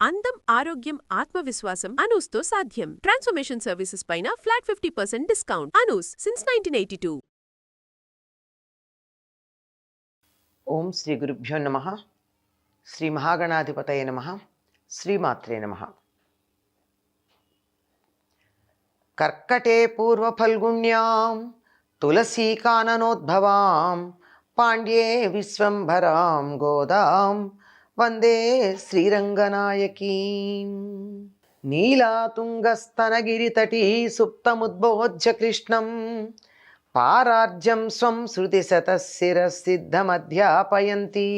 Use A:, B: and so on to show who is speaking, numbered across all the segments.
A: అందం, ఆరోగ్యం, ఆత్మవిశ్వాసం అనూస్తో సాధ్యం. ట్రాన్స్ఫర్మేషన్ సర్వీసెస్ పైన ఫ్లాట్ 50% డిస్కౌంట్. అనూస్ సిన్స్ 1982.
B: ఓం శ్రీ గురుభ్యో నమః. శ్రీ మహాగణాధిపతయ నమః. శ్రీమాత్రే నమః. కర్కటే పూర్వఫల్గుణ్యాం తులసీకాననోద్భవాం పాండ్యే విశ్వంభరాం గోదాం వందే శ్రీరంగనాయకీం. నీలాతుంగస్తనగిరితటీ సుప్తముద్బోధ్య కృష్ణం పారార్జ్యం స్వం శృతిశతశిరసిద్ధమధ్యాపయంతి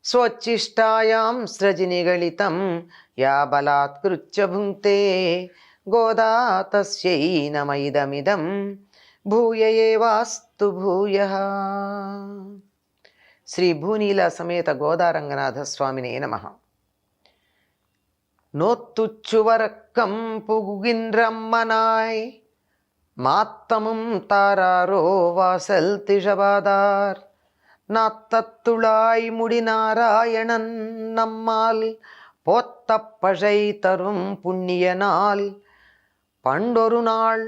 B: స్వచ్ఛిష్టాయాం స్రజినిగళితం యా బలాత్కృత్య భుంక్తే గోదా తస్యై నమ ఇదమిదం భూయ ఏవాస్తు భూయః. శ్రీ భూనీల సమేత గోదారంగనాథ స్వామినే నమః. నోత్తుచ్చువరక్కం పుగుగిన్రమ్మనాయ్ மாத்தமும் தாராரோ வாசல் திஷபாதார் நாத்தத்துளாய் முடிநாராயணன் நம்மால் போத்தப்பழை தரும் புண்ணிய நாள் பண்டொரு நாள்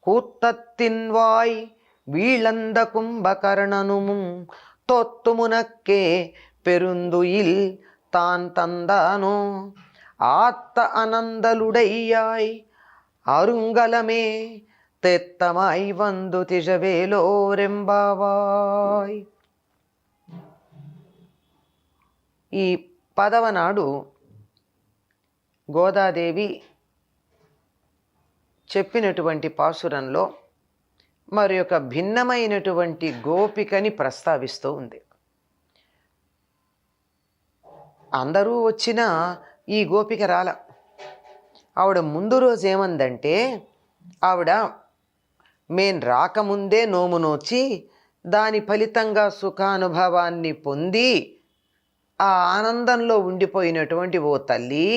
B: கூத்தத்தின் வாய் வீழந்த கும்பகர்ணனும் தோத்துமுனக்கே பெருந்துயில் தான் தந்தானோ ஆத்த அனந்தலுடையாய் அருங்கலமே తెత్తమై వందు తిజవేలోరెంబావాయ్. ఈ పదవ నాడు గోదాదేవి చెప్పినటువంటి పాసురంలో మరి ఒక భిన్నమైనటువంటి గోపికని ప్రస్తావిస్తూ ఉంది. అందరూ వచ్చిన ఈ గోపిక రాల. ఆవిడ ముందు రోజు ఏమందంటే, ఆవిడ మేం రాకముందే నోము నోచి దాని ఫలితంగా సుఖానుభవాన్ని పొంది ఆ ఆనందంలో ఉండిపోయినటువంటి ఓ తల్లి,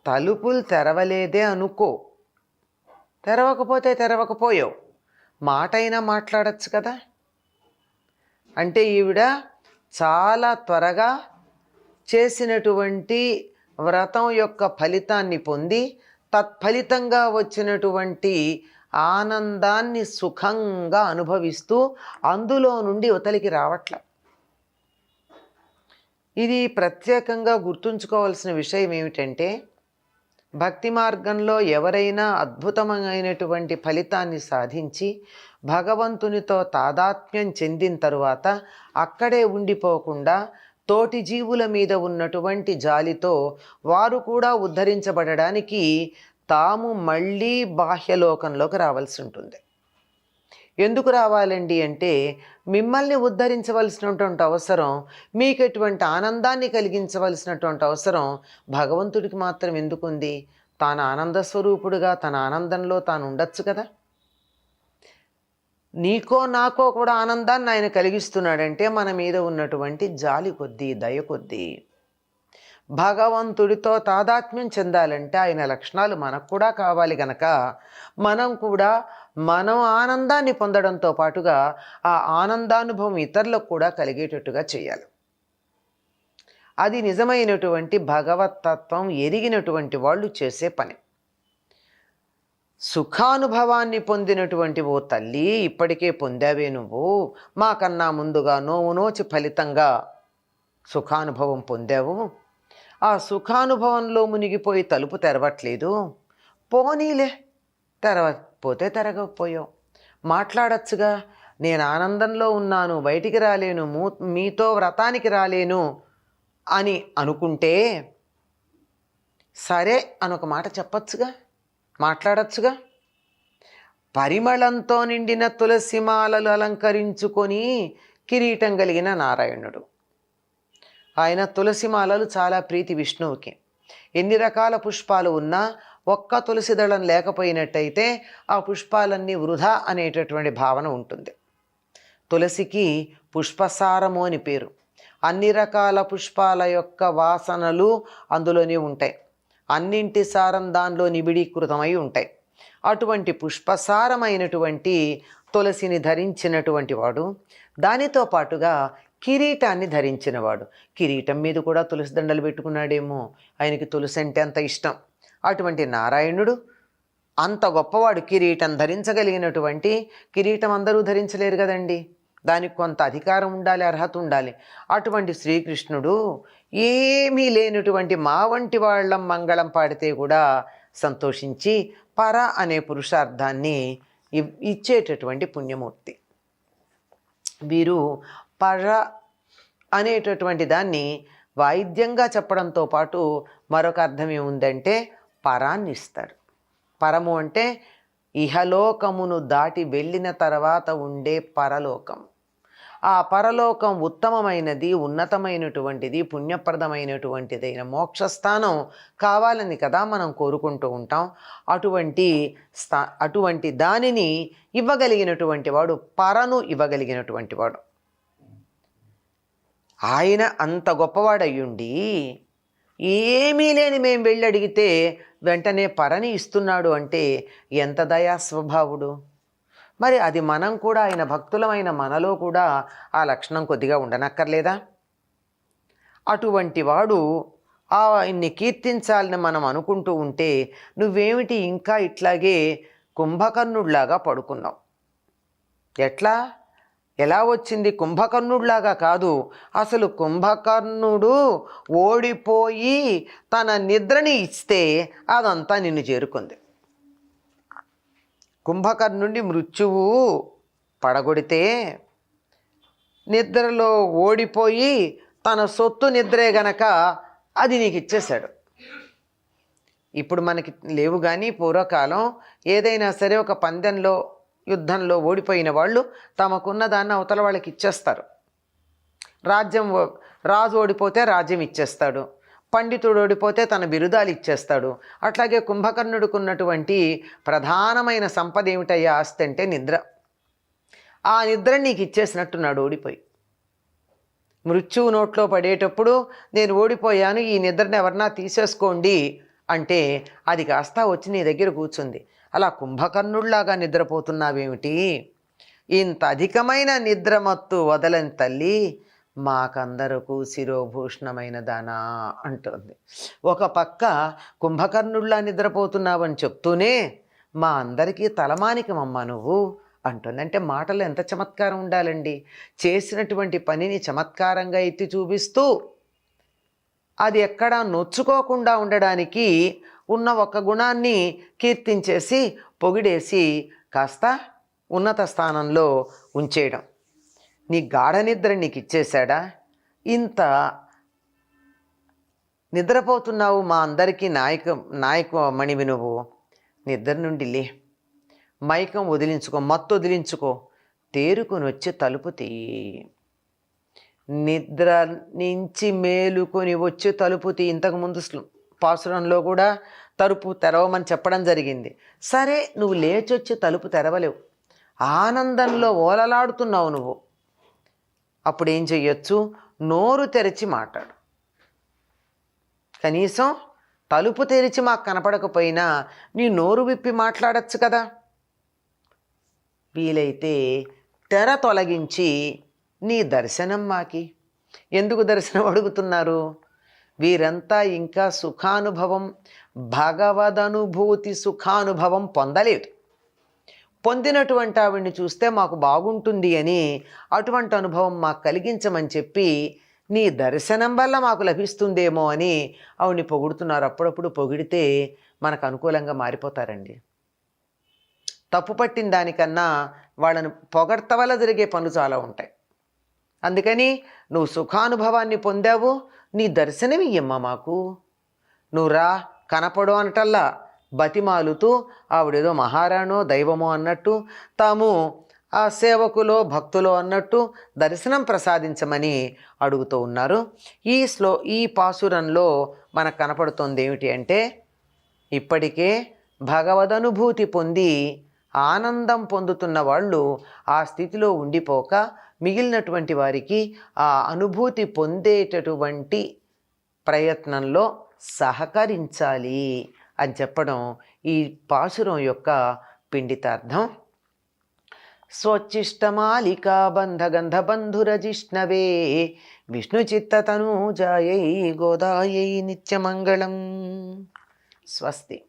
B: తలుపులు తెరవలేదే అనుకో, తెరవకపోతే తెరవకపోయావు, మాటైనా మాట్లాడచ్చు కదా. అంటే ఈవిడ చాలా త్వరగా చేసినటువంటి వ్రతం యొక్క ఫలితాన్ని పొంది తత్ఫలితంగా వచ్చినటువంటి ఆనందాన్ని సుఖంగా అనుభవిస్తూ అందులో నుండి ఉతలికి రావట్ల. ఇది ప్రత్యేకంగా గుర్తుంచుకోవాల్సిన విషయం ఏమిటంటే, భక్తి మార్గంలో ఎవరైనా అద్భుతమైనటువంటి ఫలితాన్ని సాధించి భగవంతునితో తాదాత్మ్యం చెందిన తరువాత అక్కడే ఉండిపోకుండా తోటి జీవుల మీద ఉన్నటువంటి జాలితో వారు కూడా ఉద్ధరించబడడానికి తాము మళ్ళీ బాహ్యలోకంలోకి రావాల్సి ఉంటుంది. ఎందుకు రావాలండి అంటే, మిమ్మల్ని ఉద్ధరించవలసినటువంటి అవసరం, మీకు ఎటువంటి ఆనందాన్ని కలిగించవలసినటువంటి అవసరం భగవంతుడికి మాత్రం ఎందుకుంది? తాను ఆనంద స్వరూపుడుగా తన ఆనందంలో తాను ఉండొచ్చు కదా. నీకో నాకో కూడా ఆనందాన్ని ఆయన కలిగిస్తున్నాడంటే మన మీద ఉన్నటువంటి జాలి కొద్దీ, దయ కొద్దీ. భగవంతుడితో తాదాత్మ్యం చెందాలంటే ఆయన లక్షణాలు మనకు కూడా కావాలి గనక మనం కూడా మనం ఆనందాన్ని పొందడంతో పాటుగా ఆ ఆనందానుభవం ఇతరులకు కూడా కలిగేటట్టుగా చేయాలి. అది నిజమైనటువంటి భగవత్తత్వం ఎరిగినటువంటి వాళ్ళు చేసే పని. సుఖానుభవాన్ని పొందినటువంటి ఓ తల్లి, ఇప్పటికే పొందావే నువ్వు, మాకన్నా ముందుగా నోవు నోచి ఫలితంగా సుఖానుభవం పొందావు. ఆ సుఖానుభవంలో మునిగిపోయి తలుపు తెరవట్లేదు. పోనీలే, తెరవకపోతే తెరగకపోయావు, మాట్లాడచ్చుగా. నేను ఆనందంలో ఉన్నాను, బయటికి రాలేను, మీతో వ్రతానికి రాలేను అని అనుకుంటే సరే అనొక మాట చెప్పచ్చుగా, మాట్లాడచ్చుగా. పరిమళంతో నిండిన తులసిమాలలు అలంకరించుకొని కిరీటం కలిగిన నారాయణుడు. ఆయన తులసిమాలలు చాలా ప్రీతి విష్ణువుకి. ఎన్ని రకాల పుష్పాలు ఉన్నా ఒక్క తులసి దళం లేకపోయినట్టయితే ఆ పుష్పాలన్నీ వృధా అనేటటువంటి భావన ఉంటుంది. తులసికి పుష్పసారము అని పేరు. అన్ని రకాల పుష్పాల యొక్క వాసనలు అందులోనే ఉంటాయి. అన్నింటి సారం దానిలో నిబిడీకృతమై ఉంటాయి. అటువంటి పుష్పసారమైనటువంటి తులసిని ధరించినటువంటి వాడు, దానితో పాటుగా కిరీటాన్ని ధరించినవాడు. కిరీటం మీద కూడా తులసి దండలు పెట్టుకున్నాడేమో, ఆయనకి తులసి అంటే అంత ఇష్టం. అటువంటి నారాయణుడు అంత గొప్పవాడు. కిరీటం ధరించగలిగినటువంటి, కిరీటం అందరూ ధరించలేరు కదండి, దానికి కొంత అధికారం ఉండాలి, అర్హత ఉండాలి. అటువంటి శ్రీకృష్ణుడు ఏమీ లేనటువంటి మా వంటి వాళ్ళం మంగళం పాడితే కూడా సంతోషించి పర అనే పురుషార్థాన్ని ఇచ్చేటటువంటి పుణ్యమూర్తి. వీరు పర అనేటటువంటి దాన్ని వాయిద్యంగా చెప్పడంతో పాటు మరొక అర్థం ఏముందంటే పరాన్ని ఇస్తారు. పరము అంటే ఇహలోకమును దాటి వెళ్ళిన తర్వాత ఉండే పరలోకం. ఆ పరలోకం ఉత్తమమైనది, ఉన్నతమైనటువంటిది, పుణ్యప్రదమైనటువంటిదైన మోక్షస్థానం కావాలని కదా మనం కోరుకుంటూ ఉంటాం. అటువంటి దానిని ఇవ్వగలిగినటువంటి వాడు, పరను ఇవ్వగలిగినటువంటి వాడు. ఆయన అంత గొప్పవాడయ్యుండి ఏమీ లేని మేము వెళ్ళి అడిగితే వెంటనే పరని ఇస్తున్నాడు అంటే ఎంత దయా స్వభావుడు. మరి అది మనం కూడా, ఆయన భక్తులమైన మనలో కూడా ఆ లక్షణం కొద్దిగా ఉండనక్కర్లేదా? అటువంటి వాడు ఆయన్ని కీర్తించాలని మనం అనుకుంటూ ఉంటే నువ్వేమిటి ఇంకా ఇట్లాగే కుంభకర్ణుడిలాగా పడుకున్నావు? ఎలా వచ్చింది? కుంభకర్ణుడిలాగా కాదు, అసలు కుంభకర్ణుడు ఓడిపోయి తన నిద్రని ఇస్తే అదంతా నిన్ను చేరుకుంది. కుంభకర్ణుడి మృత్యువు పడగొడితే నిద్రలో ఓడిపోయి తన సొత్తు నిద్రే గనక అది నీకు ఇచ్చేశాడు. ఇప్పుడు మనకి లేవు కానీ పూర్వకాలం ఏదైనా సరే ఒక పందెంలో, యుద్ధంలో ఓడిపోయిన వాళ్ళు తమకున్న దాన్ని అవతల వాళ్ళకి ఇచ్చేస్తారు. రాజు ఓడిపోతే రాజ్యం ఇచ్చేస్తాడు, పండితుడు ఓడిపోతే తన బిరుదాలు ఇచ్చేస్తాడు. అట్లాగే కుంభకర్ణుడికి ఉన్నటువంటి ప్రధానమైన సంపద ఏమిటయ్యా ఆస్తి అంటే నిద్ర. ఆ నిద్ర నీకు ఇచ్చేసినట్టున్నాడు ఓడిపోయి. మృత్యువు నోట్లో పడేటప్పుడు నేను ఓడిపోయాను, ఈ నిద్రను ఎవరన్నా తీసేసుకోండి అంటే అది కాస్త వచ్చి నీ దగ్గర కూర్చుంది. అలా కుంభకర్ణుడిలాగా నిద్రపోతున్నావేమిటి? ఇంత అధికమైన నిద్రమత్తు వదలని తల్లి మాకందరకు శిరోభూషణమైన దానా అంటుంది. ఒక పక్క కుంభకర్ణుడిలా నిద్రపోతున్నావని చెప్తూనే మా అందరికీ తలమానికమమ్మా నువ్వు అంటుంది. అంటే మాటలు ఎంత చమత్కారం ఉండాలండి. చేసినటువంటి పనిని చమత్కారంగా ఎత్తి చూపిస్తూ అది ఎక్కడా నొచ్చుకోకుండా ఉండడానికి ఉన్న ఒక గుణాన్ని కీర్తించేసి పొగిడేసి కాస్త ఉన్నత స్థానంలో ఉంచేయడం. నీ గాఢ నిద్ర నీకు ఇచ్చేశాడా? ఇంత నిద్రపోతున్నావు, మా అందరికీ నాయకమణివి నువ్వు. నిద్ర నుండి లే, మైకం వదిలించుకో, మత్తు వదిలించుకో, తేరుకొని వచ్చి తలుపు తీయి. నిద్ర నుంచి మేలుకొని వచ్చి తలుపు తీ. ఇంతకుముందు పాసురంలో కూడా తలుపు తెరవమని చెప్పడం జరిగింది. సరే, నువ్వు లేచొచ్చి తలుపు తెరవలేవు, ఆనందంలో ఓలలాడుతున్నావు నువ్వు. అప్పుడు ఏం చెయ్యొచ్చు? నోరు తెరిచి మాట్లాడు. కనీసం తలుపు తెరిచి మాకు కనపడకపోయినా నీ నోరు విప్పి మాట్లాడచ్చు కదా. వీలైతే తెర తొలగించి నీ దర్శనం మాకి. ఎందుకు దర్శనం అడుగుతున్నారు? వీరంతా ఇంకా సుఖానుభవం, భగవదనుభూతి సుఖానుభవం పొందలేదు. పొందినటువంటి ఆవిడ్ని చూస్తే మాకు బాగుంటుంది అని అటువంటి అనుభవం మాకు కలిగించమని చెప్పి నీ దర్శనం వల్ల మాకు లభిస్తుందేమో అని ఆవిడ్ని పొగుడుతున్నారు. అప్పుడప్పుడు పొగిడితే మనకు అనుకూలంగా మారిపోతారండి. తప్పు పట్టిన దానికన్నా వాళ్ళని పొగడ్త వల్ల జరిగే పనులు చాలా ఉంటాయి. అందుకని నువ్వు సుఖానుభవాన్ని పొందావు, నీ దర్శనం ఇయ్యమ్మా మాకు. నువ్వు రా, కనపడు అనటల్లా బతిమాలుతూ ఆవిడేదో మహారాణో దైవమో అన్నట్టు, తాము ఆ సేవకులో భక్తులో అన్నట్టు దర్శనం ప్రసాదించమని అడుగుతూ ఉన్నారు. ఈ పాసురంలో మనకు కనపడుతోంది ఏమిటి అంటే, ఇప్పటికే భగవదనుభూతి పొంది ఆనందం పొందుతున్న వాళ్ళు ఆ స్థితిలో ఉండిపోక మిగిలినటువంటి వారికి ఆ అనుభూతి పొందేటటువంటి ప్రయత్నంలో సహకరించాలి అని చెప్పడం ఈ పాసురం యొక్క పిండితార్థం. స్వచ్చిష్టమాలికా బంధగంధబంధురజిష్ణవే విష్ణుచిత్తతనూజాయై గోదాయై నిత్యమంగళం. స్వస్తి.